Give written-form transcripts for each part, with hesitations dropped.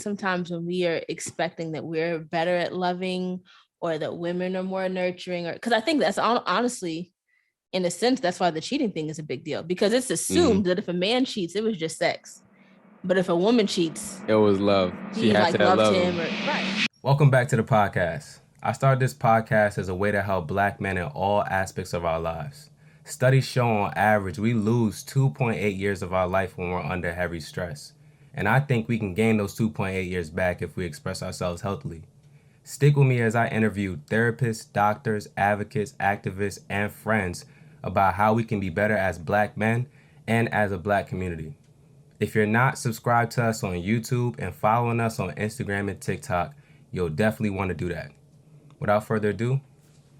sometimes when we are expecting that we're better at loving or that women are more nurturing, or because I think that's honestly, in a sense, that's why the cheating thing is a big deal, because it's assumed that if a man cheats, it was just sex. But if a woman cheats, it was love. She had to loved love him. him. Right. Welcome back to the podcast. I started this podcast as a way to help Black men in all aspects of our lives. Studies show on average we lose 2.8 years of our life when we're under heavy stress. And I think we can gain those 2.8 years back if we express ourselves healthily. Stick with me as I interview therapists, doctors, advocates, activists, and friends about how we can be better as Black men and as a Black community. If you're not subscribed to us on YouTube and following us on Instagram and TikTok, you'll definitely want to do that. Without further ado,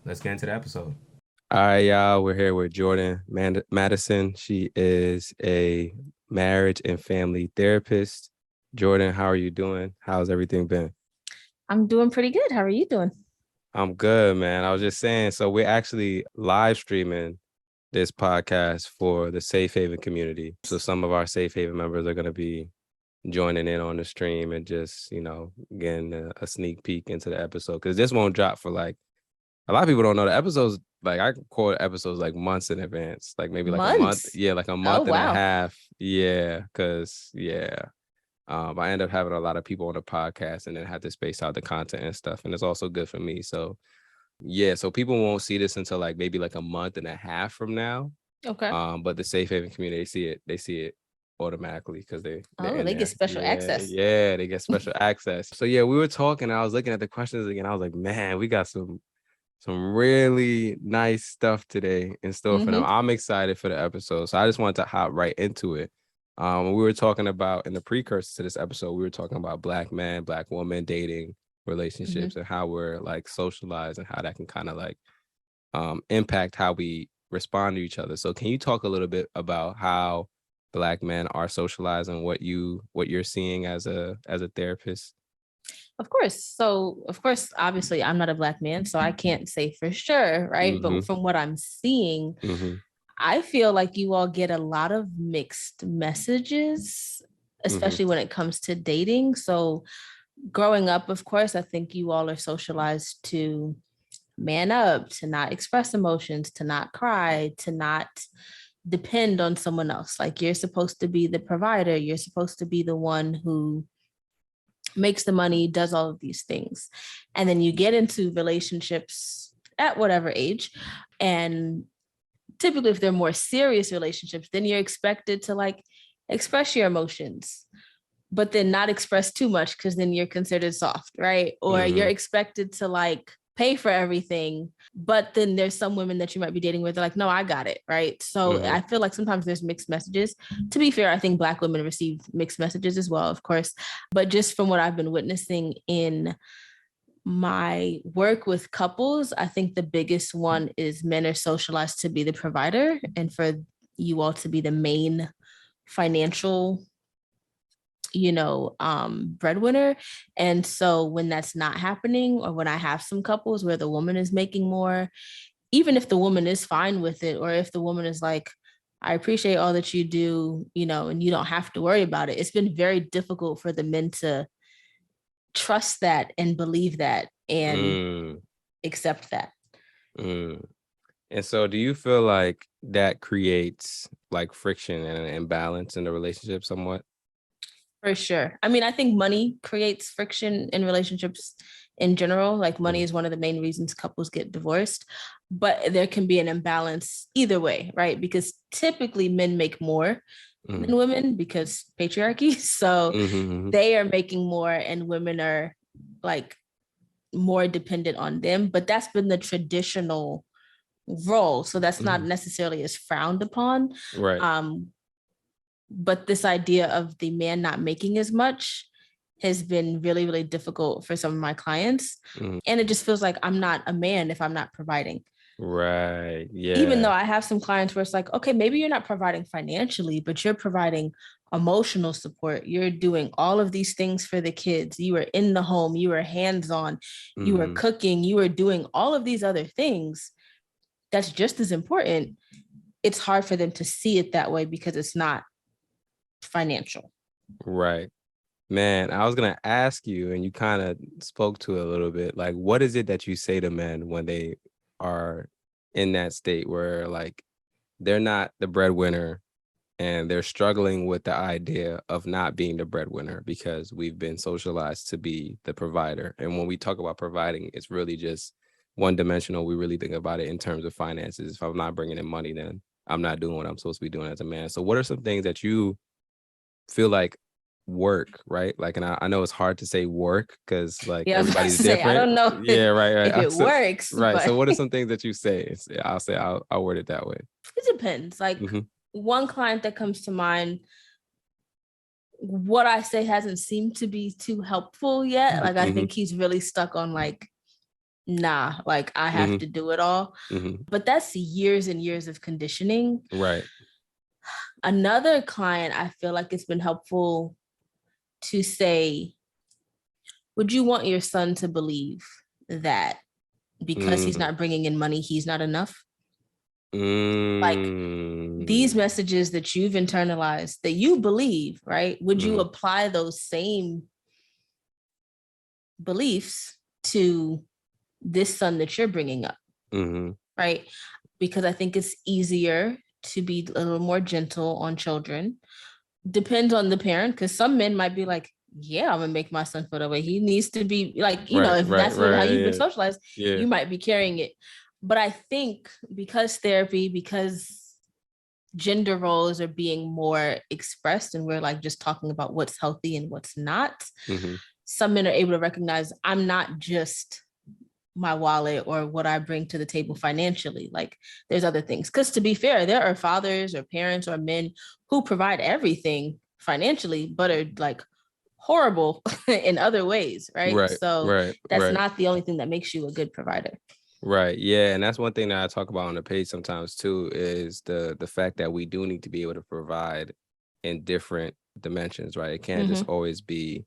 let's get into the episode. All right, y'all. We're here with Jordan Madison. She is a marriage and family therapist. Jordan, how are you doing? How's everything been? I'm doing pretty good. How are you doing? I'm good, man. I was just saying, so we're actually live streaming this podcast for the Safe Haven community. So some of our Safe Haven members are going to be joining in on the stream and just, getting a sneak peek into the episode. Because this won't drop for like, a lot of people don't know the episodes. Like I record episodes like months in advance, like maybe like a month. Yeah, like a month and a half. Yeah, because I end up having a lot of people on the podcast and then have to space out the content and stuff. And it's also good for me. So yeah, so people won't see this until like maybe like a month and a half from now. Okay. But the Safe Haven community, they see it automatically because they get special access. Yeah, they get special access. So yeah, we were talking. I was looking at the questions again. I was like, man, we got some really nice stuff today in store for them. I'm excited for the episode. So I just wanted to hop right into it. We were talking about in the precursor to this episode, we were talking about Black men, Black women dating relationships and how we're like socialized and how that can kind of like impact how we respond to each other. So can you talk a little bit about how Black men are socializing, what you're seeing as a therapist? Of course. So, of course, obviously, I'm not a Black man, so I can't say for sure, right? But from what I'm seeing, I feel like you all get a lot of mixed messages, especially when it comes to dating. So, growing up, of course, I think you all are socialized to man up, to not express emotions, to not cry, to not depend on someone else. Like you're supposed to be the provider, you're supposed to be the one who makes the money, does all of these things. And then you get into relationships at whatever age. And typically, if they're more serious relationships, then you're expected to like express your emotions, but then not express too much because then you're considered soft, right? Or you're expected to like pay for everything, but then there's some women that you might be dating where they're like, no, I got it, right? So I feel like sometimes there's mixed messages. To be fair, I think Black women receive mixed messages as well, of course, but just from what I've been witnessing in my work with couples, I think the biggest one is men are socialized to be the provider and for you all to be the main financial breadwinner. And so when that's not happening, or when I have some couples where the woman is making more, even if the woman is fine with it, or if the woman is like, I appreciate all that you do, and you don't have to worry about it, it's been very difficult for the men to trust that and believe that and accept that. And so do you feel like that creates like friction and an imbalance in the relationship somewhat? For sure. I mean, I think money creates friction in relationships in general. Like money is one of the main reasons couples get divorced, but there can be an imbalance either way, right? Because typically men make more than women because patriarchy. So they are making more and women are like more dependent on them, but that's been the traditional role. So that's not necessarily as frowned upon. Right. But this idea of the man not making as much has been really, really difficult for some of my clients. And it just feels like I'm not a man if I'm not providing. Right. Yeah. Even though I have some clients where it's like, okay, maybe you're not providing financially, but you're providing emotional support. You're doing all of these things for the kids. You are in the home. You are hands-on. You are cooking. You are doing all of these other things. That's just as important. It's hard for them to see it that way because it's not financial. Right. Man, I was gonna ask you, and you kind of spoke to it a little bit. Like, what is it that you say to men when they are in that state where like they're not the breadwinner and they're struggling with the idea of not being the breadwinner because we've been socialized to be the provider. And when we talk about providing, it's really just one dimensional. We really think about it in terms of finances. If I'm not bringing in money, then I'm not doing what I'm supposed to be doing as a man. So what are some things that you feel like work, right? Like, and I know it's hard to say work because like everybody's different. I don't know yeah, right. if it works. Right. But... So what are some things that you say? I'll word it that way. It depends. Like one client that comes to mind, what I say hasn't seemed to be too helpful yet. Like I think he's really stuck on like, nah, like I have to do it all. But that's years and years of conditioning. Right. Another client, I feel like it's been helpful to say, would you want your son to believe that because he's not bringing in money, he's not enough? Like these messages that you've internalized, that you believe, right? Would you apply those same beliefs to this son that you're bringing up? Right? Because I think it's easier to be a little more gentle on children. Depends on the parent, because some men might be like, yeah, I'm gonna make my son feel that way. He needs to be like, you know, if that's how you've been socialized, you might be carrying it. But I think because therapy, because gender roles are being more expressed and we're like just talking about what's healthy and what's not, some men are able to recognize I'm not just my wallet or what I bring to the table financially. Like there's other things. Because to be fair, there are fathers or parents or men who provide everything financially, but are like horrible in other ways, right? So that's not the only thing that makes you a good provider. Right. Yeah. And that's one thing that I talk about on the page sometimes too, is the fact that we do need to be able to provide in different dimensions, right? It can't just always be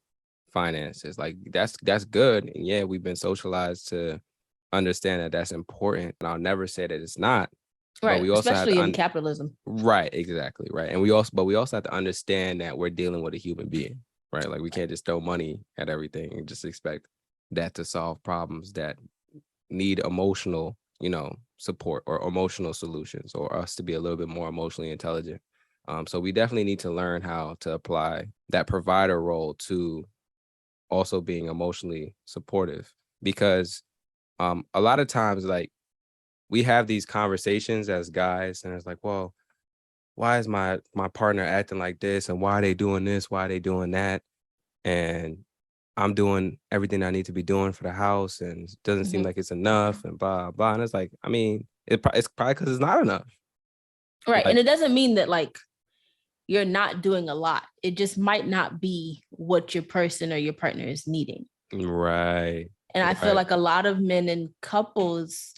finances. Like that's good. And yeah, we've been socialized to understand that that's important. And I'll never say that it's not. Right. But we also especially have to in capitalism. Right. Exactly. Right. And we also have to understand that we're dealing with a human being, right? Like we can't just throw money at everything and just expect that to solve problems that need emotional, support or emotional solutions, or us to be a little bit more emotionally intelligent. So we definitely need to learn how to apply that provider role to also being emotionally supportive, because a lot of times, like, we have these conversations as guys and it's like, well, why is my partner acting like this, and why are they doing this, why are they doing that, and I'm doing everything I need to be doing for the house and it doesn't seem like it's enough, and blah blah. And it's like, I mean, it's probably because it's not enough, right? And it doesn't mean that like you're not doing a lot. It just might not be what your person or your partner is needing. Right. And I feel like a lot of men and couples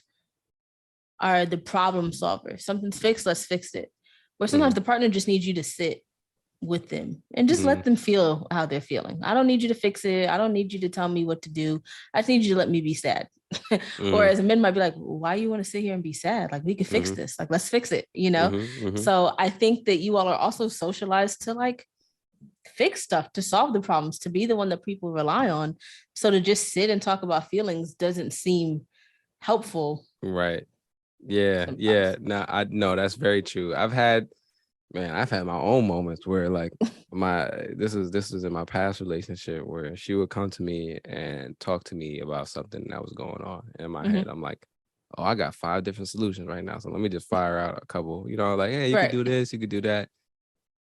are the problem solver. Something's fixed, let's fix it. Where sometimes the partner just needs you to sit with them and just let them feel how they're feeling. I don't need you to fix it. I don't need you to tell me what to do. I just need you to let me be sad. Whereas a men might be like, why you want to sit here and be sad? Like we can fix this. Like, let's fix it, So I think that you all are also socialized to like fix stuff, to solve the problems, to be the one that people rely on. So to just sit and talk about feelings doesn't seem helpful. Right. Yeah. Sometimes. Yeah. No, that's very true. I've had my own moments where like this was in my past relationship where she would come to me and talk to me about something that was going on in my head. I'm like, oh, I got 5 different solutions right now, so let me just fire out a couple, like, hey, you could do this, you could do that.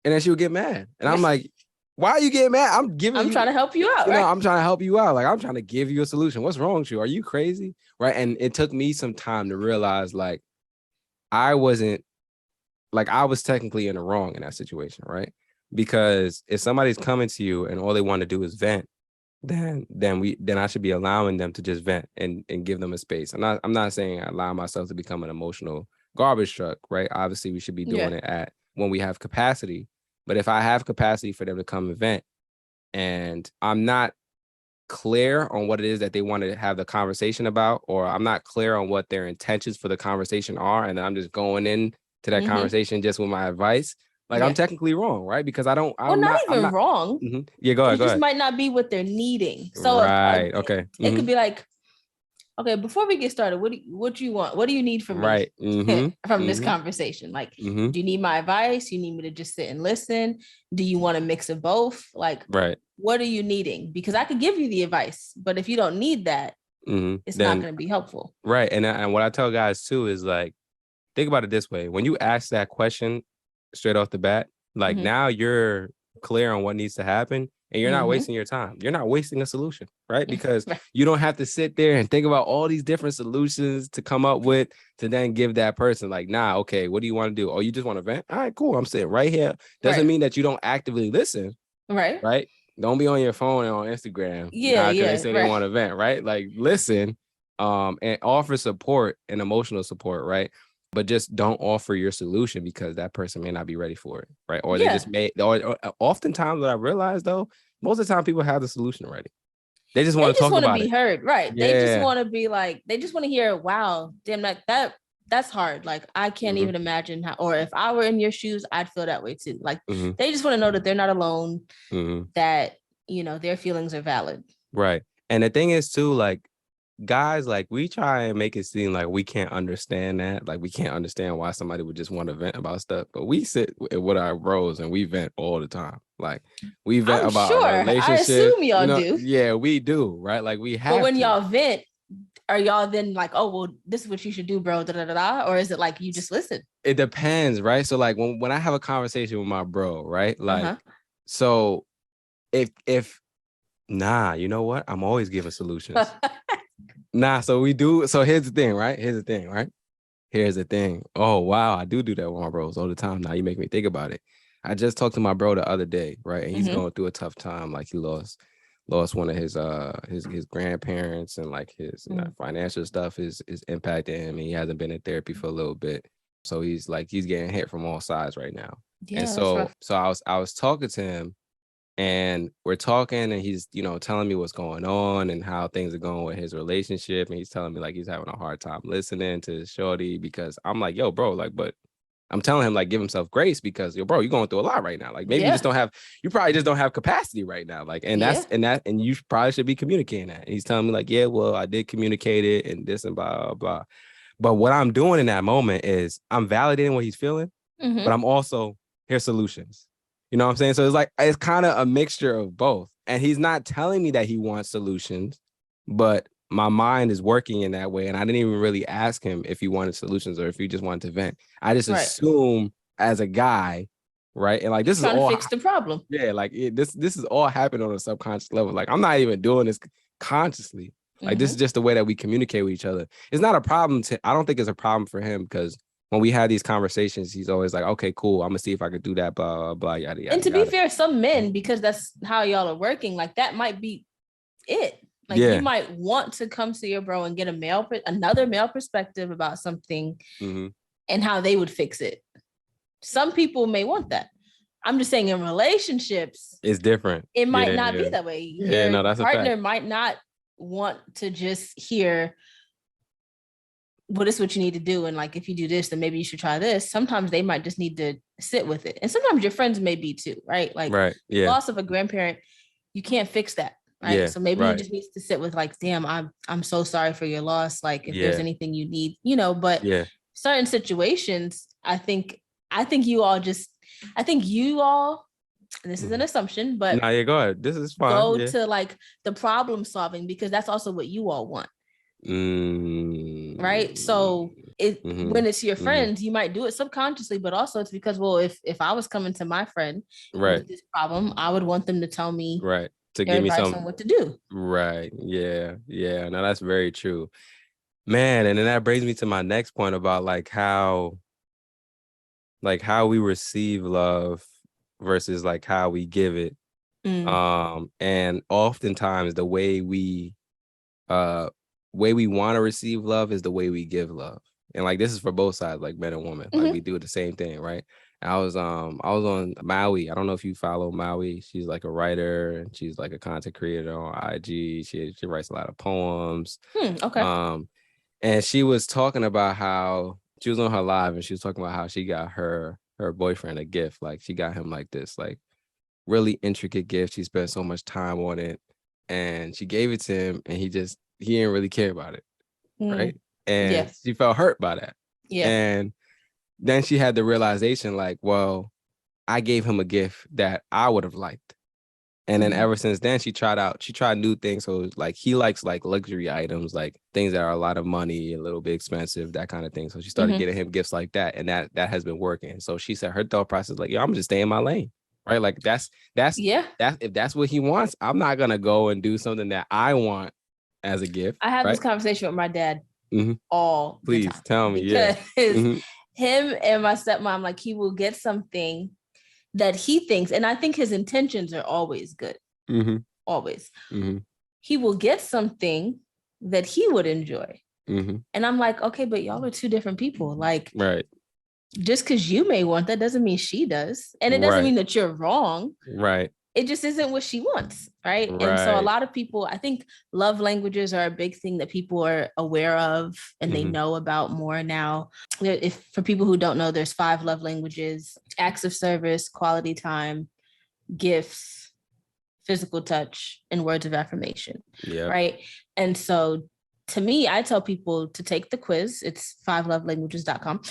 And then she would get mad. And I'm like, why are you getting mad? I'm trying to help you out. I'm trying to help you out. Like, I'm trying to give you a solution. What's wrong with you? Are you crazy? Right. And it took me some time to realize like I was technically in the wrong in that situation, right? Because if somebody's coming to you and all they want to do is vent, then I should be allowing them to just vent and give them a space. I'm not saying I allow myself to become an emotional garbage truck, right? Obviously, we should be doing it when we have capacity. But if I have capacity for them to come and vent, and I'm not clear on what it is that they want to have the conversation about, or I'm not clear on what their intentions for the conversation are, and I'm just going in to that conversation just with my advice, Like I'm technically wrong, right? Because I'm not even wrong. Yeah, go ahead. It just might not be what they're needing. So right. Okay. It could be like, okay, before we get started, what do you want? What do you need from me from this conversation? Like, do you need my advice? You need me to just sit and listen? Do you want a mix of both? Like, what are you needing? Because I could give you the advice, but if you don't need that, it's not going to be helpful. Right. And what I tell guys too is like, think about it this way. When you ask that question straight off the bat, like now you're clear on what needs to happen. And you're not wasting your time. You're not wasting a solution, right? Because you don't have to sit there and think about all these different solutions to come up with to then give that person like, nah, okay, what do you want to do? Oh, you just want to vent? All right, cool. I'm sitting right here. Doesn't mean that you don't actively listen. Right. Don't be on your phone and on Instagram. They say they want to vent, right? Like listen, and offer support and emotional support, right? But just don't offer your solution because that person may not be ready for it, right? Or they just or oftentimes what I realize though, most of the time people have the solution already. They just want to talk about it. They just want to be heard, right? Yeah. They just want to be like, they just want to hear, wow, damn, that's hard. Like I can't even imagine how, or if I were in your shoes, I'd feel that way too. Like they just want to know that they're not alone, that, you know, their feelings are valid. Right. And the thing is too, like, guys, like we try and make it seem like we can't understand that, like we can't understand why somebody would just want to vent about stuff, but we sit with our bros and we vent all the time. Like we vent about our relationship. I assume y'all do. Yeah, we do, right? Like we have. But when y'all vent, are y'all then like, oh well, this is what you should do, bro, da da da da, or is it like you just listen? It depends, right? So like when I have a conversation with my bro, right? Like so if nah, you know what? I'm always giving solutions. Nah, so we do. So here's the thing, right? Here's the thing. Oh, wow. I do that with my bros all the time. Now you make me think about it. I just talked to my bro the other day, right? And he's going through a tough time. Like he lost one of his grandparents, and like his financial stuff is impacting him. And he hasn't been in therapy for a little bit. So he's getting hit from all sides right now. Yeah, and so I was talking to him. And we're talking and he's, you know, telling me what's going on and how things are going with his relationship. And he's telling me like he's having a hard time listening to shorty, because I'm like, yo, bro, like, but I'm telling him like, give himself grace because, yo, bro, you're going through a lot right now. Like maybe you probably just don't have capacity right now. Like, and and you probably should be communicating that. And he's telling me like, yeah, well, I did communicate it and this and blah, blah, blah. But what I'm doing in that moment is I'm validating what he's feeling, but I'm also, here's solutions. You know what I'm saying? So it's kind of a mixture of both. And he's not telling me that he wants solutions, but my mind is working in that way. And I didn't even really ask him if he wanted solutions or if he just wanted to vent. I just assume as a guy, right? And like this is all to fix the problem. Yeah, like this is all happening on a subconscious level. Like I'm not even doing this consciously. Like this is just the way that we communicate with each other. It's not a problem I don't think it's a problem for him, because when we have these conversations, he's always like, okay, cool, I'm gonna see if I could do that, blah, blah, blah, yada, yada. And to be fair, some men, because that's how y'all are working, like that might be it. Like you might want to come to your bro and get another male perspective about something and how they would fix it. Some people may want that. I'm just saying in relationships, it's different. It might not be that way. Your that's partner might not want to just hear, well, this is what you need to do. And like, if you do this, then maybe you should try this. Sometimes they might just need to sit with it. And sometimes your friends may be too, right? Like loss of a grandparent, you can't fix that. Right. So maybe you just need to sit with like, damn, I'm so sorry for your loss. Like if there's anything you need, you know, but certain situations, I think you all, and this is an assumption, but nah, go ahead. This is fine. Go to like the problem solving, because that's also what you all want. Right. So when it's your friends, you might do it subconsciously, but also it's because, well, if I was coming to my friend with this problem, I would want them to tell me to give me some on what to do. Right. Yeah. No, that's very true, man. And then that brings me to my next point about like how we receive love versus like how we give it. And oftentimes the way we want to receive love is the way we give love. And like this is for both sides, like men and women. Like we do the same thing, right? I was on Maui. I don't know if you follow Maui. She's like a writer and she's like a content creator on IG. She writes a lot of poems. Okay. And she was talking about how she was on her live and she was talking about how she got her her boyfriend a gift. Like she got him like this, like really intricate gift. She spent so much time on it, and she gave it to him, and he didn't really care about it, right? And she felt hurt by that. Yeah. And then she had the realization, like, well, I gave him a gift that I would have liked. And then ever since then, she tried new things. So like he likes like luxury items, like things that are a lot of money, a little bit expensive, that kind of thing. So she started getting him gifts like that. And that has been working. So she said her thought process, like, yo, I'm just stay in my lane. Right. Like that's if that's what he wants, I'm not gonna go and do something that I want as a gift. I have this conversation with my dad all the time. Please tell me. Because him and my stepmom, like he will get something that he thinks, and I think his intentions are always good. Always. He will get something that he would enjoy. And I'm like, okay, but y'all are two different people. Like, just because you may want that doesn't mean she does. And it doesn't mean that you're wrong. Right. It just isn't what she wants. Right. And so a lot of people, I think love languages are a big thing that people are aware of and they know about more now. If for people who don't know, there's 5 love languages: acts of service, quality time, gifts, physical touch, and words of affirmation. Right. And so to me, I tell people to take the quiz. It's 5lovelanguages.com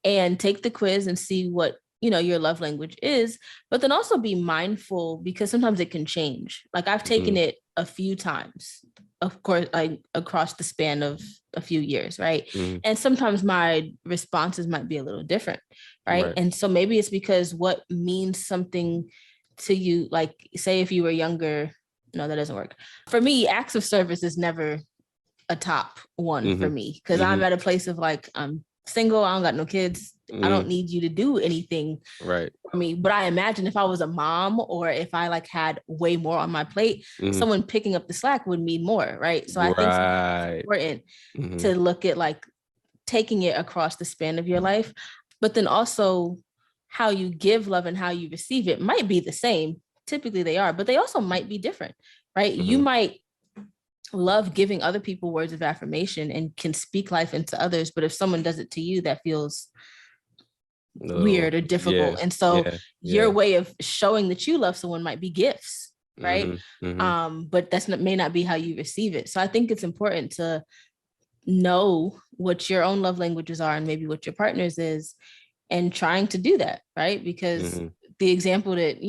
and take the quiz and see what your love language is, but then also be mindful because sometimes it can change. Like I've taken it a few times, of course, like across the span of a few years, right? And sometimes my responses might be a little different, right? And so maybe it's because what means something to you, like say if you were younger, no, that doesn't work. For me, acts of service is never a top one for me because I'm at a place of like, I'm single, I don't got no kids. I don't need you to do anything for me. But I imagine if I was a mom or if I like had way more on my plate, someone picking up the slack would mean more, right? So I think it's important to look at like taking it across the span of your life, but then also how you give love and how you receive it might be the same. Typically they are, but they also might be different, right? You might love giving other people words of affirmation and can speak life into others, but if someone does it to you, that feels weird or difficult. And so your way of showing that you love someone might be gifts, right? But may not be how you receive it. So I think it's important to know what your own love languages are and maybe what your partner's is and trying to do that, right? Because the example that,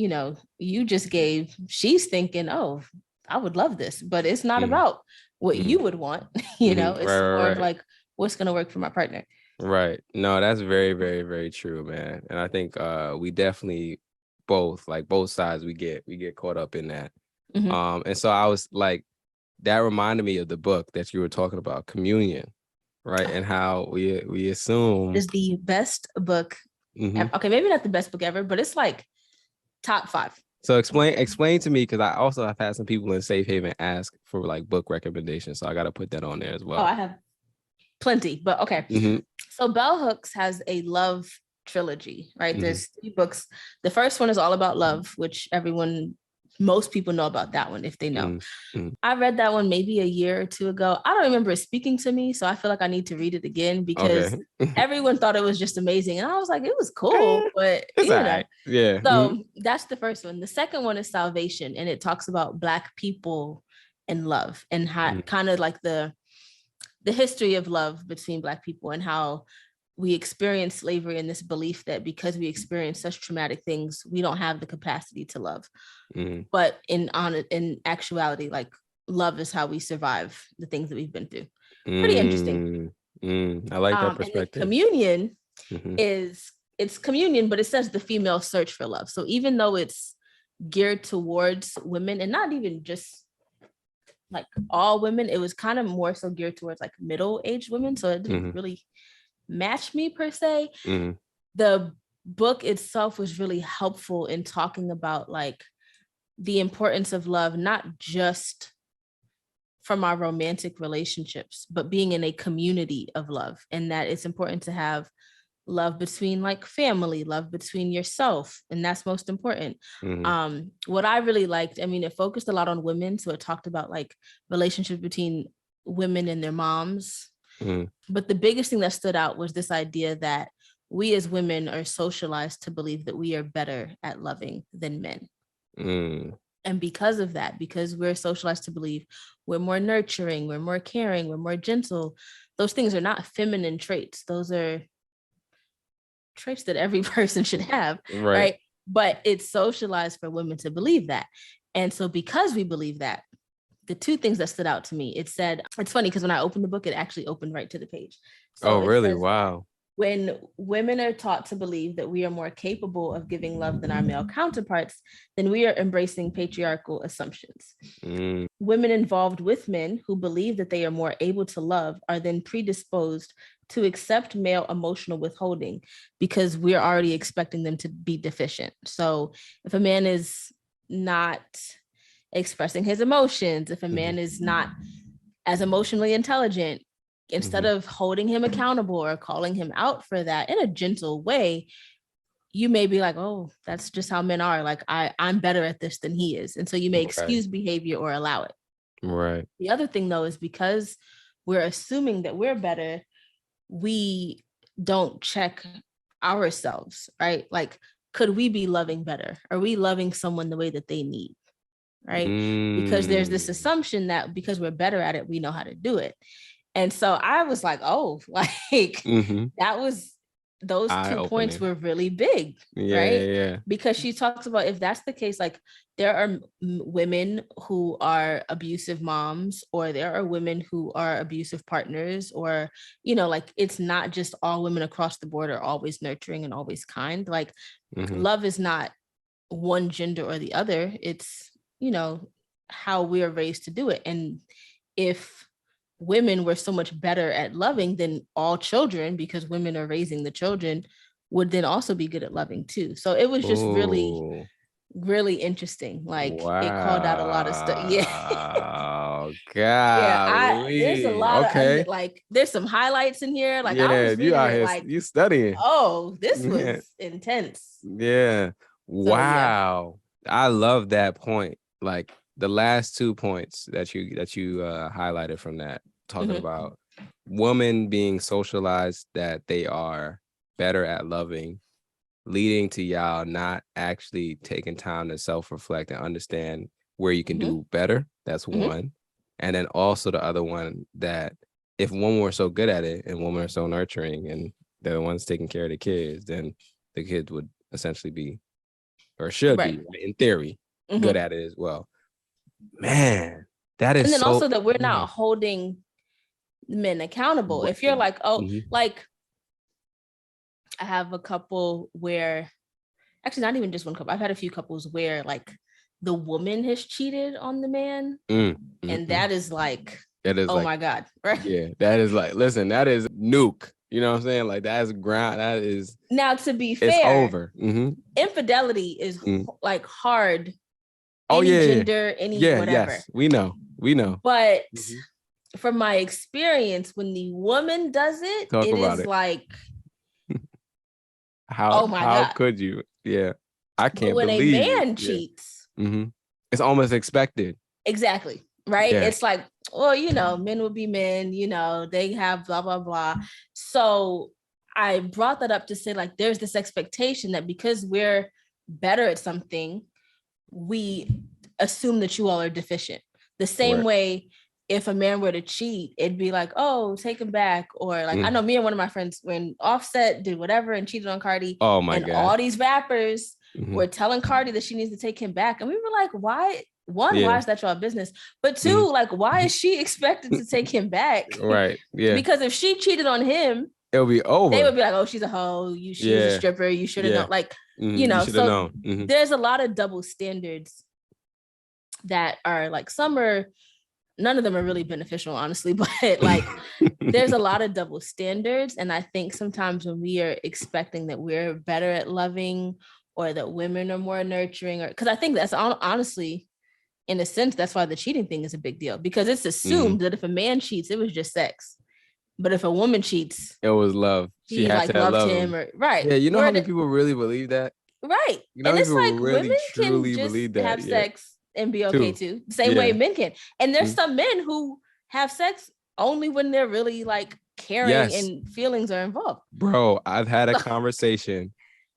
you just gave, she's thinking, oh, I would love this, but it's not about what you would want, it's more of like, what's going to work for my partner. Right. No, that's very, very, very true, man. And I think we definitely both sides, we get caught up in that. And so I was like, that reminded me of the book that you were talking about, Communion, right? And how we assume is the best book. Okay, maybe not the best book ever, but it's like top 5. So explain to me, because I also have had some people in Safe Haven ask for like book recommendations. So I got to put that on there as well. Oh, I have plenty, but okay. So Bell Hooks has a love trilogy, right? There's 3 books. The first one is all about love, which most people know about that one if they know. I read that one maybe a year or 2 ago. I don't remember it speaking to me, so I feel like I need to read it again because everyone thought it was just amazing. And I was like, it was cool, but right. Yeah. So that's the first one. The second one is Salvation, and it talks about Black people and love and how kind of like the history of love between Black people and how we experience slavery and this belief that because we experience such traumatic things, we don't have the capacity to love. But in actuality, like love is how we survive the things that we've been through. Pretty interesting. I like that perspective. Communion it's communion, but it says the female search for love. So even though it's geared towards women and not even just like all women, it was kind of more so geared towards like middle-aged women. So it didn't really match me per se. The book itself was really helpful in talking about like the importance of love, not just from our romantic relationships, but being in a community of love, and that it's important to have love between like family, love between yourself, and that's most important. What I really liked, I mean, it focused a lot on women, so it talked about like relationships between women and their moms. But the biggest thing that stood out was this idea that we as women are socialized to believe that we are better at loving than men. And because of that, because we're socialized to believe we're more nurturing, we're more caring, we're more gentle, those things are not feminine traits. Those are traits that every person should have, right? But it's socialized for women to believe that. And so because we believe that, the two things that stood out to me, it said, it's funny because when I opened the book, it actually opened right to the page. So really? Says, wow. When women are taught to believe that we are more capable of giving love than our male counterparts, then we are embracing patriarchal assumptions. Women involved with men who believe that they are more able to love are then predisposed to accept male emotional withholding because we're already expecting them to be deficient. So if a man is not expressing his emotions, if a man is not as emotionally intelligent, instead of holding him accountable or calling him out for that in a gentle way, you may be like, oh, that's just how men are. Like, I'm better at this than he is. And so you may excuse behavior or allow it. Right. The other thing, though, is because we're assuming that we're better, we don't check ourselves, right? Like, could we be loving better? Are we loving someone the way that they need? Right? Because there's this assumption that because we're better at it, we know how to do it. And so I was like, oh, like that was, those two points were really big, right? Yeah. Because she talks about, if that's the case, like there are women who are abusive moms, or there are women who are abusive partners, or, you know, like it's not just all women across the board are always nurturing and always kind. Like love is not one gender or the other. It's, you know, how we are raised to do it. And if women were so much better at loving, then all children, because women are raising the children, would then also be good at loving too. So it was just really, really interesting. Like it called out a lot of stuff. Yeah. Oh God. There's a lot of like there's some highlights in here. Like I was reading it like you studying. Oh, this was intense. Yeah. Wow. So, I love that point. Like the last 2 points that you highlighted from that, talking about women being socialized that they are better at loving, leading to y'all not actually taking time to self-reflect and understand where you can do better. That's one. And then also the other one, that if women were so good at it and women are so nurturing and they're the ones taking care of the kids, then the kids would essentially be, or should be, in theory, good at it as well. Man, that is. And then also that we're not holding men accountable. If you're like, oh, like I have a couple where, actually not even just one couple, I've had a few couples where like the woman has cheated on the man, and that is like, my God, right? Yeah, that is like, listen, that is nuke. You know what I'm saying? Like that's ground. That is. Now, to be fair, it's over. Infidelity is like hard. Gender, whatever. Yes, we know. But from my experience, when the woman does it, it is like, how could you? Yeah, I can't when believe a man cheats, it's almost expected. Exactly. Right. Yeah. It's like, well, you know, men will be men, you know, they have blah, blah, blah. So I brought that up to say, like, there's this expectation that because we're better at something, we assume that you all are deficient. The same way, if a man were to cheat, it'd be like, oh, take him back. Or like, I know me and one of my friends, when Offset did whatever and cheated on Cardi, God, all these rappers were telling Cardi that she needs to take him back. And we were like, why? One, why is that your business? But two, like, why is she expected to take him back? Right. Yeah. Because if she cheated on him, it'll be over. They would be like, oh, she's a hoe. She's a stripper. You should have known. Like, you know, so there's a lot of double standards that are like, none of them are really beneficial, honestly, but like there's a lot of double standards. And I think sometimes when we are expecting that we're better at loving, or that women are more nurturing, or because I think that's honestly, in a sense, that's why the cheating thing is a big deal, because it's assumed that if a man cheats, it was just sex. But if a woman cheats, it was love. She had like to loved him. Or, right. Yeah, you know how many people really believe that? Right. You know, and it's like really, women can just have sex and be okay too. Same way men can. And there's some men who have sex only when they're really like caring and feelings are involved. Bro, I've had a conversation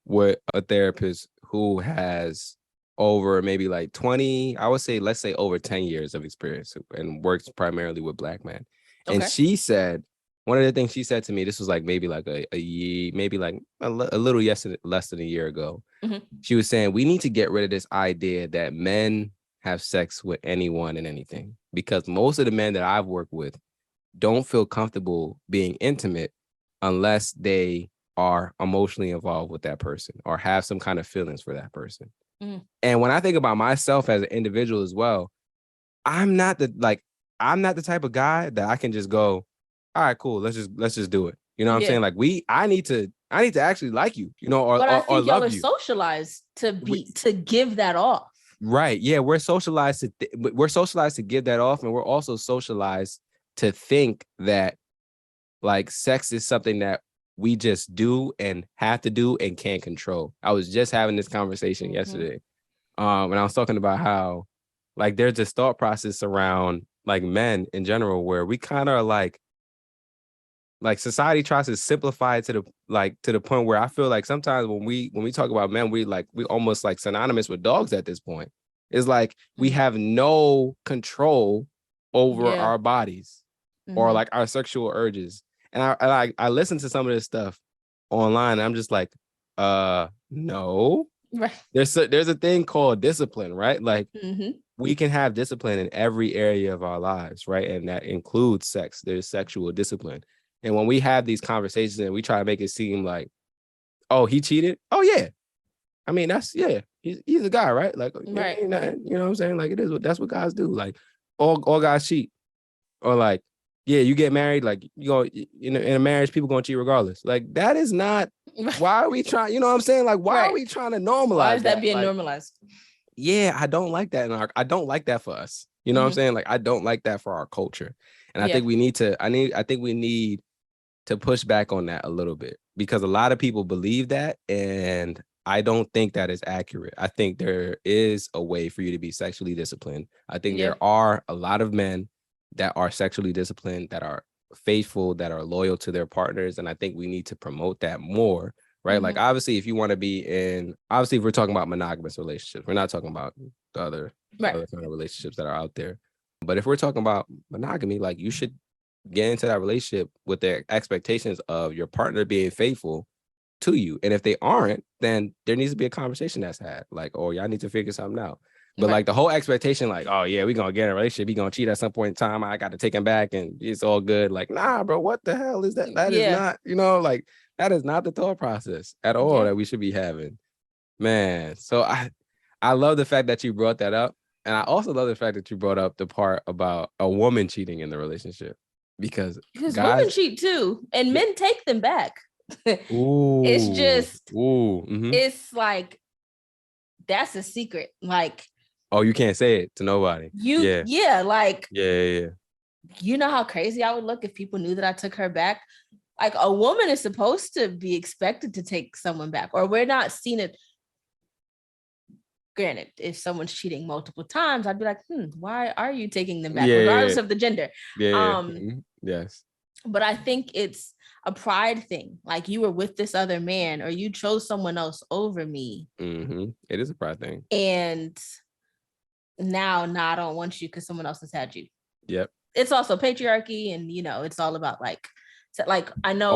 with a therapist who has over maybe like 20, I would say, let's say over 10 years of experience and works primarily with Black men. Okay. And she said, one of the things she said to me, this was like maybe like a year, maybe like a little less than a year ago. Mm-hmm. She was saying, we need to get rid of this idea that men have sex with anyone and anything, because most of the men that I've worked with don't feel comfortable being intimate unless they are emotionally involved with that person or have some kind of feelings for that person. Mm. And when I think about myself as an individual as well, I'm not the type of guy that I can just go, all right, cool, let's just do it. You know what I'm saying? Like I need to actually like you, you know, but I think or y'all love are socialized to give that off. Right. Yeah, we're socialized to give that off, and we're also socialized to think that like sex is something that we just do and have to do and can't control. I was just having this conversation yesterday. And I was talking about how like there's this thought process around like men in general where we kind of like society tries to simplify it to the point where I feel like sometimes when we talk about men, we almost like synonymous with dogs at this point. It's like we have no control over our bodies or like our sexual urges. And I listen to some of this stuff online, and I'm just like, no. Right. There's a thing called discipline, right? Like we can have discipline in every area of our lives, right? And that includes sex. There's sexual discipline. And when we have these conversations and we try to make it seem like, oh, he cheated. Oh yeah. I mean, he's a guy, right? Like, right. You know what I'm saying? Like that's what guys do. Like all guys cheat. Or like, yeah, you get married, like you go in a marriage, people gonna cheat regardless. Like that is not why are we trying, you know what I'm saying? Like, why are we trying to normalize? Why is that being normalized? Yeah, I don't like that. And I don't like that for us. You know what I'm saying? Like, I don't like that for our culture. And I think we need to push back on that a little bit, because a lot of people believe that. And I don't think that is accurate. I think there is a way for you to be sexually disciplined. I think there are a lot of men that are sexually disciplined, that are faithful, that are loyal to their partners. And I think we need to promote that more, right? Like, obviously, if you want to be if we're talking about monogamous relationships, we're not talking about the other kind of relationships that are out there. But if we're talking about monogamy, like you should get into that relationship with the expectations of your partner being faithful to you. And if they aren't, then there needs to be a conversation that's had, like, oh, y'all need to figure something out. But like the whole expectation, like, oh yeah, we're gonna get in a relationship, he gonna cheat at some point in time, I got to take him back and it's all good. Like, nah, bro, what the hell is that? That is not, like, that is not the thought process at all that we should be having. Man. So I love the fact that you brought that up. And I also love the fact that you brought up the part about a woman cheating in the relationship. Because guys, women cheat too, and men take them back. Ooh, it's just, it's like, that's a secret. Like, oh, you can't say it to nobody. Like, yeah. You know how crazy I would look if people knew that I took her back? Like, a woman is supposed to be expected to take someone back, or we're not seen it. Granted, if someone's cheating multiple times, I'd be like, why are you taking them back, regardless of the gender? Yes. But I think it's a pride thing. Like, you were with this other man, or you chose someone else over me. It is a pride thing. And now I don't want you because someone else has had you. Yep. It's also patriarchy, and it's all about like I know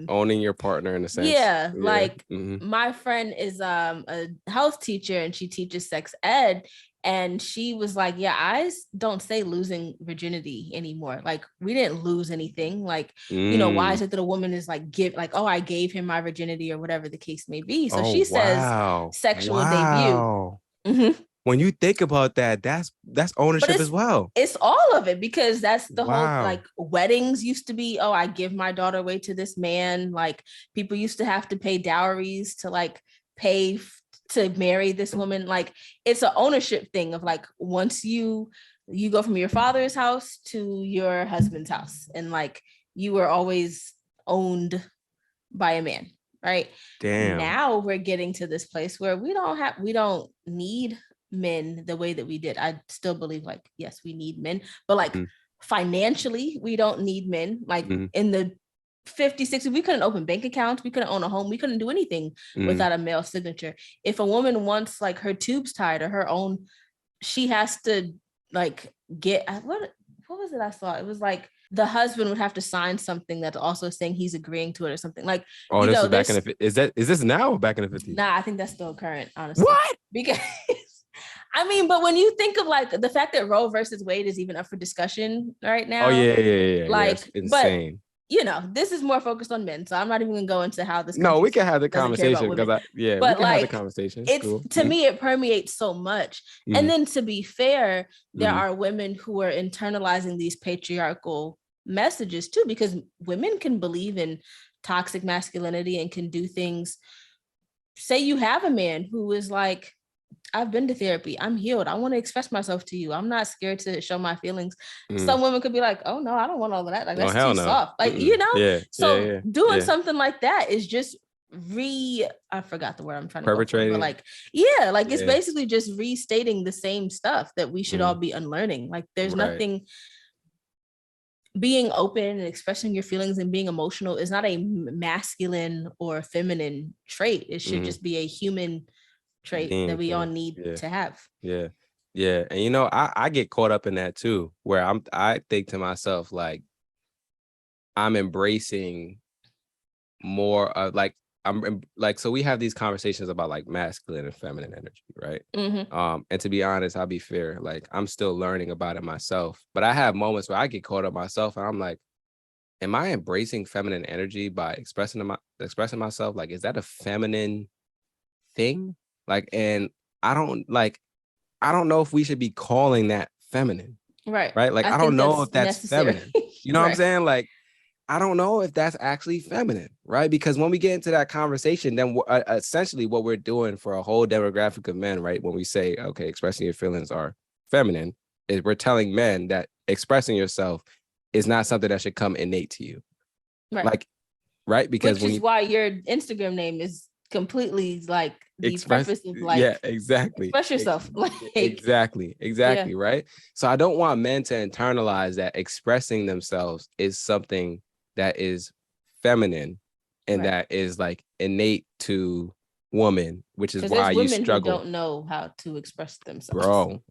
owning your partner in a sense. Yeah. Like my friend is a health teacher, and she teaches sex ed. And she was like, yeah, I don't say losing virginity anymore. Like, we didn't lose anything. Like, why is it that a woman is like, I gave him my virginity, or whatever the case may be. So she says sexual debut. When you think about that, that's ownership as well. It's all of it, because that's the whole, like, weddings used to be, oh, I give my daughter away to this man. Like, people used to have to pay dowries to like pay to marry this woman. Like, it's an ownership thing of like, once you go from your father's house to your husband's house, and like, you were always owned by a man, right? Damn. Now we're getting to this place where we don't need men the way that we did. I still believe, like, yes, we need men, but like financially, we don't need men. Like in the 50, 60, we couldn't open bank accounts, we couldn't own a home, we couldn't do anything without a male signature. If a woman wants like her tubes tied or her own, she has to like get what was it I saw? It was like the husband would have to sign something that's also saying he's agreeing to it or something. Like, oh, this is back in the, is this now or back in the 50s? Nah, I think that's still current, honestly. What? Because I mean, but when you think of like the fact that Roe versus Wade is even up for discussion right now. Oh yeah. Like, yeah, insane. But this is more focused on men, so I'm not even gonna go into how this. No, we can have the conversation because but we can like, have the conversation. It's cool. To me, it permeates so much. And then to be fair, there are women who are internalizing these patriarchal messages too, because women can believe in toxic masculinity and can do things. Say you have a man who is like, I've been to therapy, I'm healed, I want to express myself to you, I'm not scared to show my feelings. Some women could be like, oh no, I don't want all of that, like that's too soft, like doing something like that is just I forgot the word I'm trying to perpetrating, but like it's basically just restating the same stuff that we should all be unlearning. Like there's nothing. Being open and expressing your feelings and being emotional is not a masculine or feminine trait. It should just be a human trait that we all need to have. Yeah. And I get caught up in that too, where I think to myself, like, I'm embracing more of like, so we have these conversations about like masculine and feminine energy, right? And to be honest, I'll be fair, like I'm still learning about it myself, but I have moments where I get caught up myself and I'm like, am I embracing feminine energy by expressing myself? Like, is that a feminine thing? Like, and I don't know if we should be calling that feminine. Right. Like, I don't know if that's necessary. Feminine. You know what I'm saying? Like, I don't know if that's actually feminine, right? Because when we get into that conversation, then essentially what we're doing for a whole demographic of men, right? When we say, okay, expressing your feelings are feminine, is we're telling men that expressing yourself is not something that should come innate to you. Right. Like, right? Because which is why your Instagram name is completely like the purpose of like, yeah, exactly. Express yourself. Like, exactly. Right. So I don't want men to internalize that expressing themselves is something that is feminine and that is like innate to woman, which is why you struggle. Who don't know how to express themselves, bro.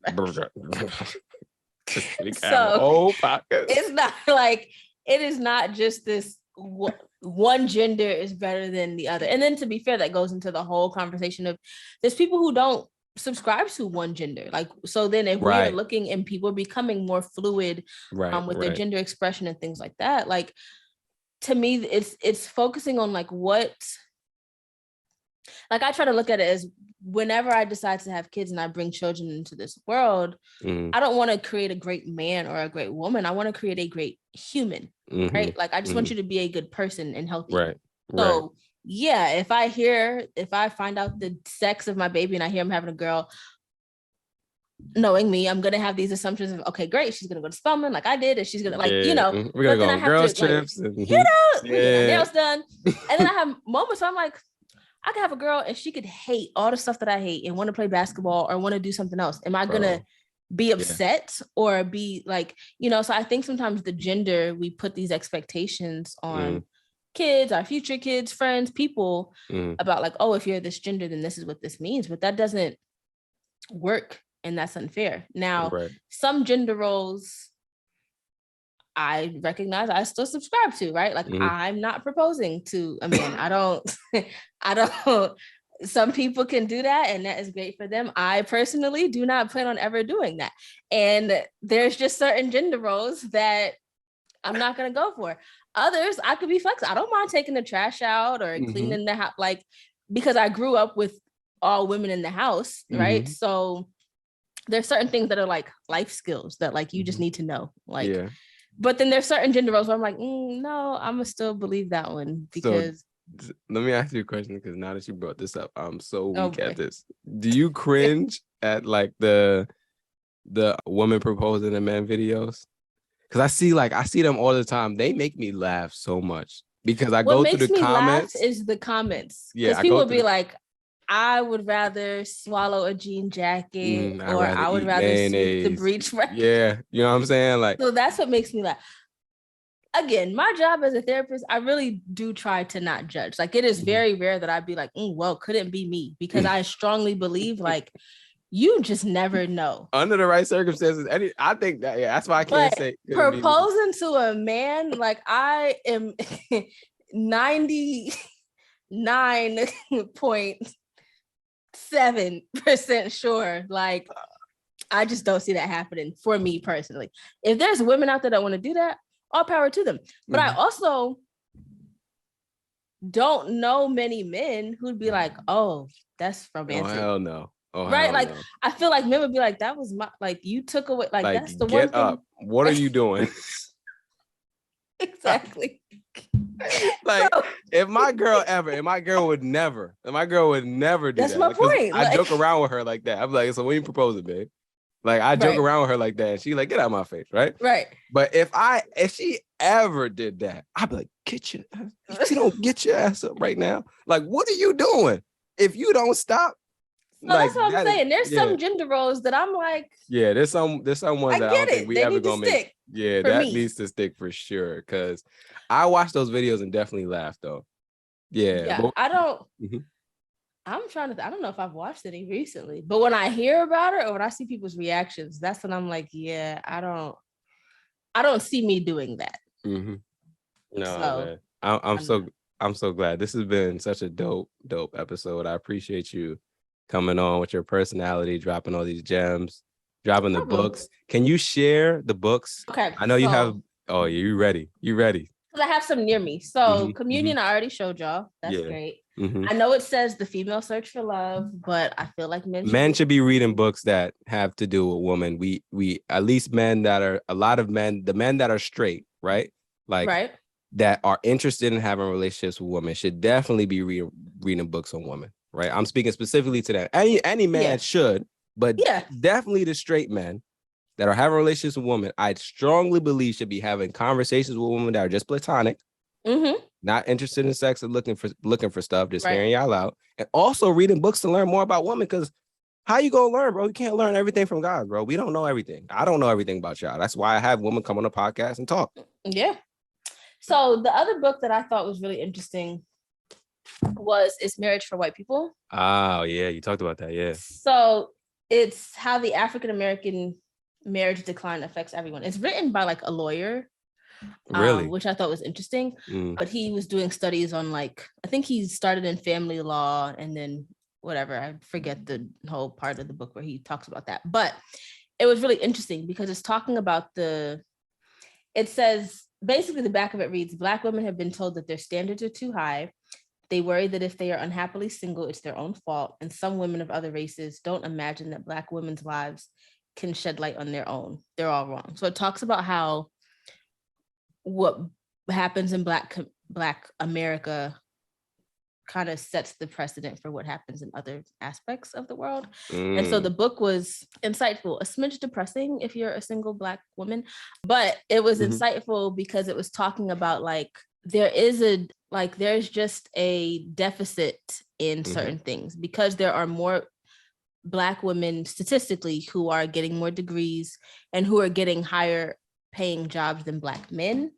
So it's not like, it is not just this one gender is better than the other. And then to be fair, that goes into the whole conversation of there's people who don't subscribe to one gender. Like, so then if we're looking and people are becoming more fluid with their gender expression and things like that, like, to me, it's focusing on like what, like I try to look at it as whenever I decide to have kids and I bring children into this world, I don't want to create a great man or a great woman. I want to create a great human, right? Like I just want you to be a good person and healthy. Right. So yeah, if I find out the sex of my baby and I hear I'm having a girl, knowing me, I'm gonna have these assumptions of, okay, great, she's gonna go to Spelman like I did, and she's gonna we're gonna go on girls trips, like, nails done. And then I have moments where I'm like, I could have a girl and she could hate all the stuff that I hate and want to play basketball or want to do something else. Am I gonna be upset or be like, so I think sometimes the gender, we put these expectations on kids, our future kids, friends, people about like, oh, if you're this gender, then this is what this means. But that doesn't work. And that's unfair. Now, some gender roles I recognize I still subscribe to, right? Like I'm not proposing to a man. I don't, some people can do that and that is great for them. I personally do not plan on ever doing that. And there's just certain gender roles that I'm not going to go for. Others, I could be flexible. I don't mind taking the trash out or cleaning the house, like, because I grew up with all women in the house, right? So there's certain things that are like life skills that like you just need to know, like, but then there's certain gender roles where I'm like, no, I'm gonna still believe that one because. So, let me ask you a question, because now that you brought this up, I'm so weak at this. Do you cringe at like the woman proposing to men videos? Because I see them all the time. They make me laugh so much because I go through the comments. Laugh is the comments. Because people be like, I would rather swallow a jean jacket or I would rather sweep the breach. Yeah, you know what I'm saying? Like, so that's what makes me laugh. again, my job as a therapist, I really do try to not judge. Like, it is very rare that I'd be like, well, couldn't be me, because I strongly believe like you just never know. Under the right circumstances, I think that, yeah, that's why I can't say proposing to a man, like, I am 99.7% sure, like, I just don't see that happening for me personally. If there's women out there that want to do that, all power to them. But I also don't know many men who'd be like, oh, that's romantic. Oh, hell no. Oh, right? Like, no. I feel like men would be like, that was my, like, you took away, like that's the get one up. Thing. What are you doing? Exactly. Like, if my girl would never do that's that. My point. I joke around with her like that. I'm like, so when you proposing, babe? Like, I joke around with her like that, and she like, get out of my face, right? Right. But if she ever did that, I'd be like, if you don't get your ass up right now, like, what are you doing? If you don't stop. So like, that's what I'm saying. There's some gender roles that I'm like, there's some ones that I don't think we ever gonna make. Yeah, that needs to stick for sure. Cause I watched those videos and definitely laughed though. Yeah. But I don't. I'm trying to. I don't know if I've watched any recently, but when I hear about it or when I see people's reactions, that's when I'm like, yeah, I don't see me doing that. No, so, man. I'm so glad. This has been such a dope episode. I appreciate you coming on with your personality, dropping all these gems, dropping the books. Can you share the books? Okay. I know you have. Oh, you ready? You ready? Because I have some near me. So Communion, I already showed y'all. That's great. I know it says The Female Search for Love, but I feel like men should be reading books that have to do with women. We at least the men that are straight, right? Like that are interested in having relationships with women should definitely be reading books on women, right? I'm speaking specifically to that. Any man should, but definitely the straight men that are having relationships with women, I strongly believe should be having conversations with women that are just platonic. Not interested in sex and looking for stuff, just hearing y'all out, and also reading books to learn more about women. Because how you gonna learn, bro? You can't learn everything from God, bro. We don't know everything. I don't know everything about y'all. That's why I have women come on the podcast and talk. Yeah. So the other book that I thought was really interesting was Is Marriage for White People? Oh yeah, you talked about that. Yeah. So it's how the African American marriage decline affects everyone. It's written by like a lawyer. Really? Which I thought was interesting. But he was doing studies on, like, I think he started in family law and then whatever. I forget the whole part of the book where he talks about that. But it was really interesting because it's talking about it says, basically the back of it reads, Black women have been told that their standards are too high. They worry that if they are unhappily single, it's their own fault. And some women of other races don't imagine that Black women's lives can shed light on their own. They're all wrong. So it talks about how what happens in Black America kind of sets the precedent for what happens in other aspects of the world. And so the book was insightful, a smidge depressing if you're a single Black woman, but it was insightful because it was talking about like, there's just a deficit in certain things because there are more Black women statistically who are getting more degrees and who are getting higher paying jobs than Black men.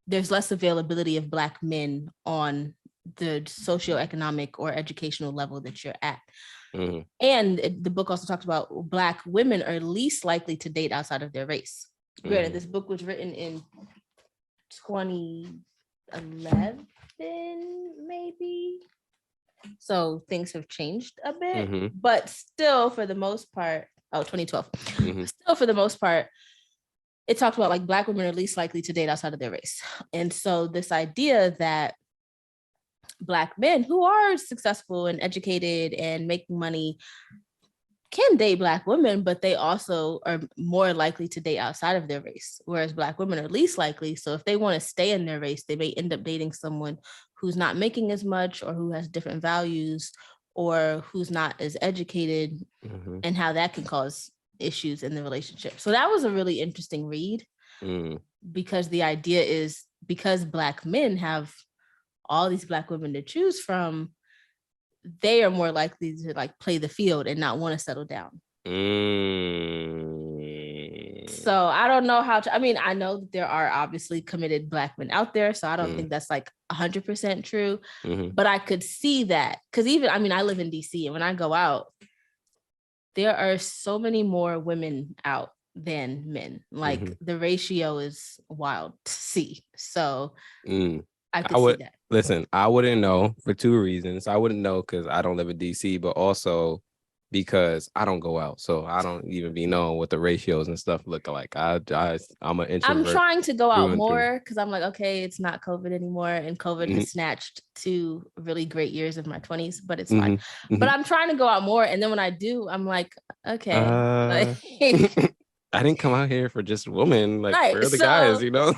There's less availability of Black men on the socioeconomic or educational level that you're at. And the book also talks about Black women are least likely to date outside of their race. Granted, this book was written in 2011, maybe. So things have changed a bit, but still for the most part, 2012, still for the most part, it talks about like Black women are least likely to date outside of their race. And so this idea that Black men who are successful and educated and making money can date Black women, but they also are more likely to date outside of their race, whereas Black women are least likely. So if they want to stay in their race, they may end up dating someone who's not making as much or who has different values or who's not as educated, and how that can cause issues in the relationship. So that was a really interesting read because the idea is because Black men have all these Black women to choose from, they are more likely to like play the field and not want to settle down. So I don't know how to, I mean, I know that there are obviously committed Black men out there. So I don't think that's like 100% true, but I could see that. Cause even, I mean, I live in DC, and when I go out, there are so many more women out than men. Like the ratio is wild to see. So I could see that. Listen, I wouldn't know for two reasons. I wouldn't know because I don't live in DC, but also because I don't go out, so I don't even be knowing what the ratios and stuff look like. I'm an introvert. I'm trying to go out more because I'm like, okay, it's not COVID anymore, and COVID has snatched 2 really great years of my 20s, but it's fine. But I'm trying to go out more, and then when I do, I'm like, okay. I didn't come out here for just women, like right. where are the guys, you know?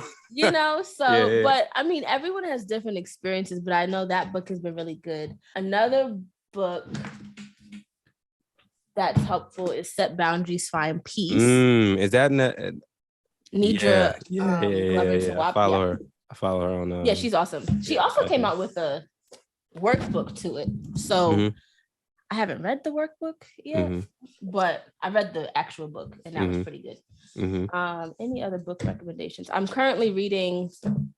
But I mean, everyone has different experiences, but I know that book has been really good. Another book that's helpful is Set Boundaries, Find Peace. Is that Nidra? I follow her on yeah, she's awesome. She also came out with a workbook to it. So I haven't read the workbook yet, but I read the actual book, and that was pretty good. Any other book recommendations? I'm currently reading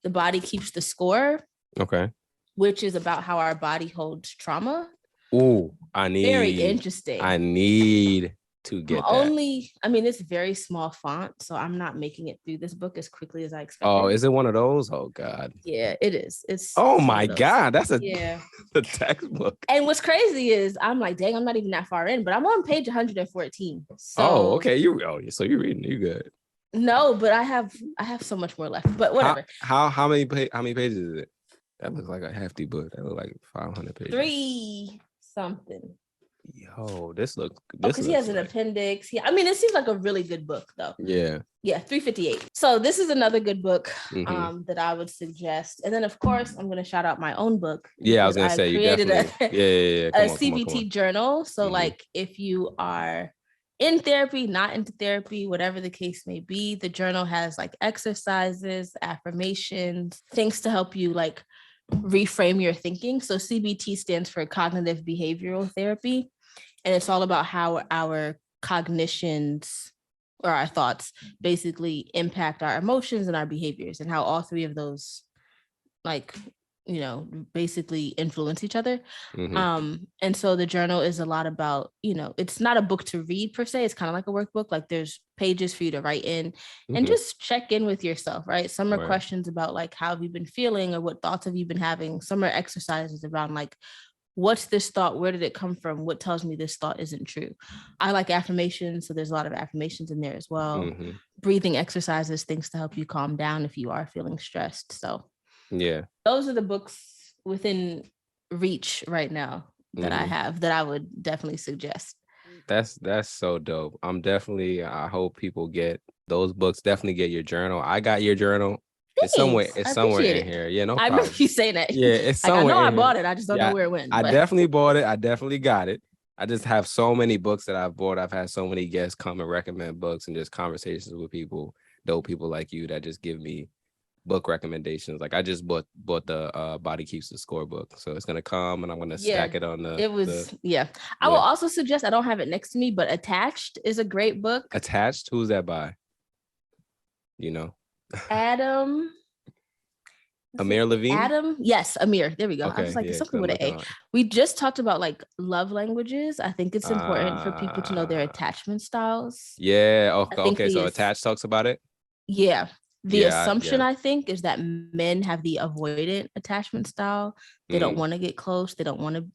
The Body Keeps the Score. Okay. Which is about how our body holds trauma. Oh, very interesting. I need to get that. I mean, it's very small font, so I'm not making it through this book as quickly as I expected. Oh, is it one of those? Oh God. Yeah, it is. It's my God, that's a textbook. And what's crazy is I'm like, dang, I'm not even that far in, but I'm on page 114. So okay, so you're reading, you good. No, but I have so much more left. But whatever. How many pages is it? That looks like a hefty book. That looks like 500 pages. 3 something. Yo, this looks good. Because he has an appendix. I mean, it seems like a really good book, though. Yeah. Yeah, 358. So this is another good book that I would suggest. And then, of course, I'm going to shout out my own book. Yeah, I was going to say, you definitely. a CBT journal. So, like, if you are in therapy, not into therapy, whatever the case may be, the journal has, like, exercises, affirmations, things to help you, like, reframe your thinking. So CBT stands for cognitive behavioral therapy, and it's all about how our cognitions or our thoughts basically impact our emotions and our behaviors, and how all 3 of those, like, you know, basically influence each other. And so the journal is a lot about, you know, it's not a book to read per se. It's kind of like a workbook. Like, there's pages for you to write in and just check in with yourself, right? Some are questions about, like, how have you been feeling, or what thoughts have you been having? Some are exercises around, like, what's this thought? Where did it come from? What tells me this thought isn't true? I like affirmations, so there's a lot of affirmations in there as well. Breathing exercises, things to help you calm down if you are feeling stressed. So yeah, those are the books within reach right now that I have that I would definitely suggest. That's so dope. I hope people get those books. Definitely get your journal. I got your journal. Thanks. It's somewhere in here. Yeah, no problem. I remember you saying that. Yeah, it's somewhere. Like, I know I bought it. I just don't know where it went. I definitely bought it. I definitely got it. I just have so many books that I've bought. I've had so many guests come and recommend books, and just conversations with people, dope people like you, that just give me book recommendations. Like, I just bought the Body Keeps the Score book, so it's gonna come, and I'm gonna stack it on the. I will also suggest, I don't have it next to me, but Attached is a great book. Attached, who's that by? You know, Adam. Amir Levine? Yes, Amir. There we go. Okay, I was like, something with an A. We just talked about, like, love languages. I think it's important for people to know their attachment styles. Yeah. Okay. So Attached talks about it. Yeah. The assumption, I think, is that men have the avoidant attachment style. They don't want to get close. They don't want to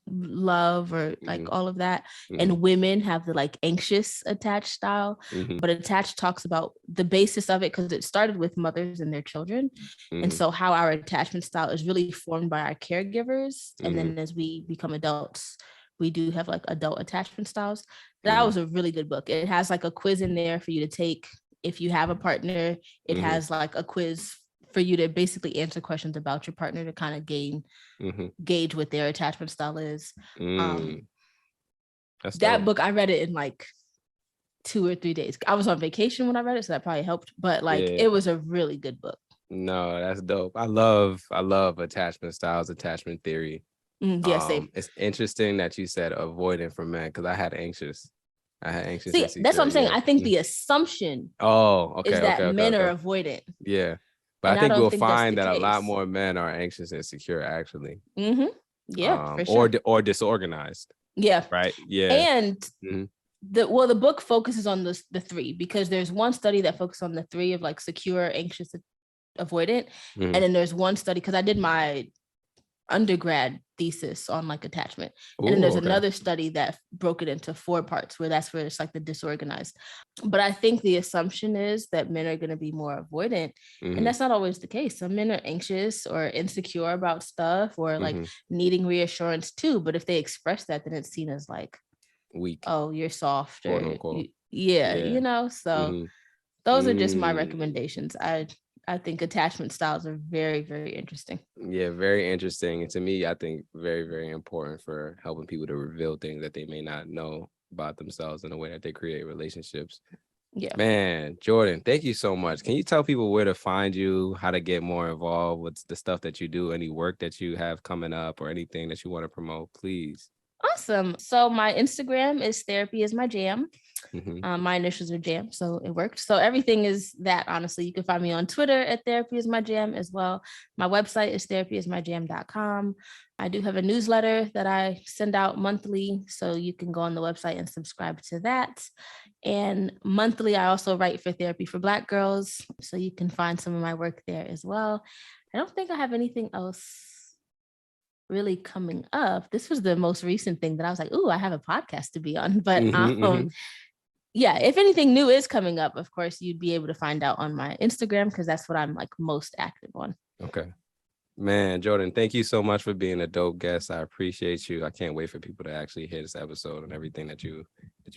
love, or like all of that. And women have the, like, anxious attached style. But Attached talks about the basis of it, because it started with mothers and their children. And so how our attachment style is really formed by our caregivers. And then as we become adults, we do have, like, adult attachment styles. That was a really good book. It has, like, a quiz in there for you to take. If you have a partner, it has, like, a quiz for you to basically answer questions about your partner to kind of gauge what their attachment style is. That book, I read it in, like, 2 or 3 days. I was on vacation when I read it, so that probably helped. But, like, it was a really good book. No, that's dope. I love attachment styles, attachment theory. Same. It's interesting that you said avoidant for men, because I I had anxious. See, and secure. that's what I'm saying. I think the assumption is that men are avoidant. Yeah. But I think we'll find that a lot more men are anxious and insecure, actually. Mm-hmm. Yeah, for sure. Or disorganized. Yeah. Right. Yeah. And the book focuses on the three, because there's one study that focuses on the three of like secure, anxious, avoidant. And then there's one study, because I did my undergrad thesis on like attachment. And then there's another study that broke it into 4 parts, where it's like the disorganized. But I think the assumption is that men are going to be more avoidant. And that's not always the case. Some men are anxious or insecure about stuff, or like needing reassurance too. But if they express that, then it's seen as like weak. Oh, you're soft, or you know, so those are just my recommendations. I think attachment styles are very, very interesting. Yeah, very interesting. And to me, I think very, very important for helping people to reveal things that they may not know about themselves in a way that they create relationships. Yeah. Man, Jordan, thank you so much. Can you tell people where to find you, how to get more involved with the stuff that you do, any work that you have coming up, or anything that you want to promote, please? Awesome. So my Instagram is Therapy is My Jam. My initials are Jam, so it worked. So everything is that, honestly. You can find me on Twitter at Therapy is My Jam as well. My website is therapyismyjam.com. I do have a newsletter that I send out monthly, so you can go on the website and subscribe to that. And monthly, I also write for Therapy for Black Girls, so you can find some of my work there as well. I don't think I have anything else really coming up. This was the most recent thing that I was like, ooh, I have a podcast to be on. But yeah, if anything new is coming up, of course, you'd be able to find out on my Instagram, because that's what I'm like most active on. Okay. Man, Jordan, thank you so much for being a dope guest. I appreciate you. I can't wait for people to actually hear this episode and everything that you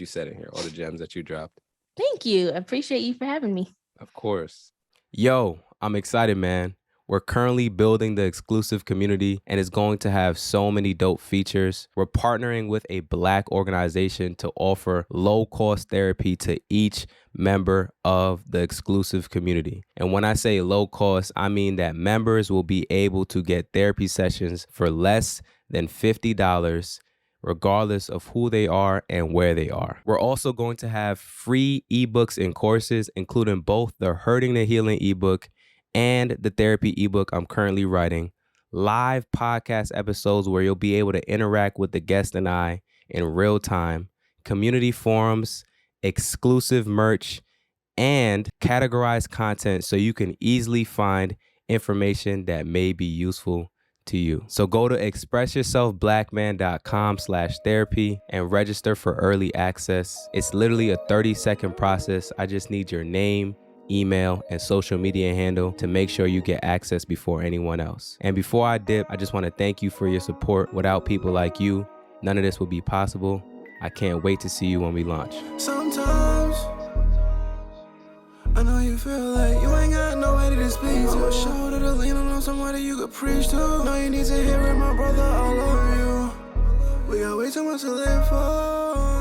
said in here, all the gems that you dropped. Thank you. I appreciate you for having me. Of course. Yo, I'm excited, man. We're currently building the exclusive community, and it's going to have so many dope features. We're partnering with a Black organization to offer low-cost therapy to each member of the exclusive community. And when I say low cost, I mean that members will be able to get therapy sessions for less than $50, regardless of who they are and where they are. We're also going to have free ebooks and courses, including both the Hurting to Healing ebook and the therapy ebook I'm currently writing, live podcast episodes where you'll be able to interact with the guest and I in real time, community forums, exclusive merch, and categorized content so you can easily find information that may be useful to you. So go to expressyourselfblackman.com/therapy and register for early access. It's literally a 30-second process. I just need your name, email, and social media handle to make sure you get access before anyone else. And before I dip, I just want to thank you for your support. Without people like you, none of this would be possible. I can't wait to see you when we launch. Sometimes I know you feel like you ain't got nobody to speak to. Shoulder to lean on somebody you could preach to. No, you need to hear it, my brother, I love you. We got way too much to live for.